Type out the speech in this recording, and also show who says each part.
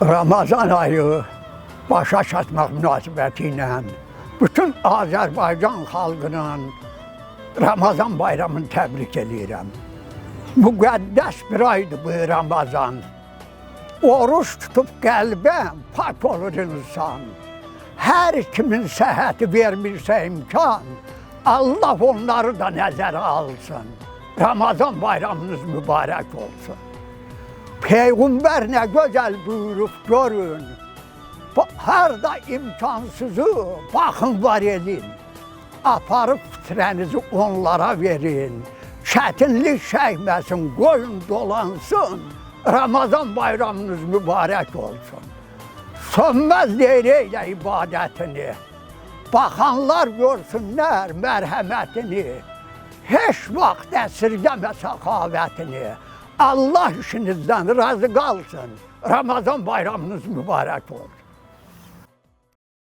Speaker 1: Ramazan ayı başa çatmaq münasibəti ilə bütün Azərbaycan xalqının Ramazan bayramını təbrik edirəm. Müqəddəs bir aydır bu Ramazan. Oruç tutub qəlbə pak olur insan. Hər kimin səhhəti vermirsə imkan, Allah onları da nəzərə alsın. Ramazan bayramınız mübarək olsun. Peyğəmbər nə gözəl buyurub görün. Harda imkansızı baxın var edin. Aparıb fitrənizi onlara verin. Çətinlik çəkməsin, qoyun dolansın. Ramazan bayramınız mübarək olsun. Sönməz deyir eylə ibadətini. Baxanlar görsünlər mərhəmətini. Heç vaxt əsirgəmə səxavətini. Allah işinizdən razı qalsın. Ramazan bayramınız mübarək olsun.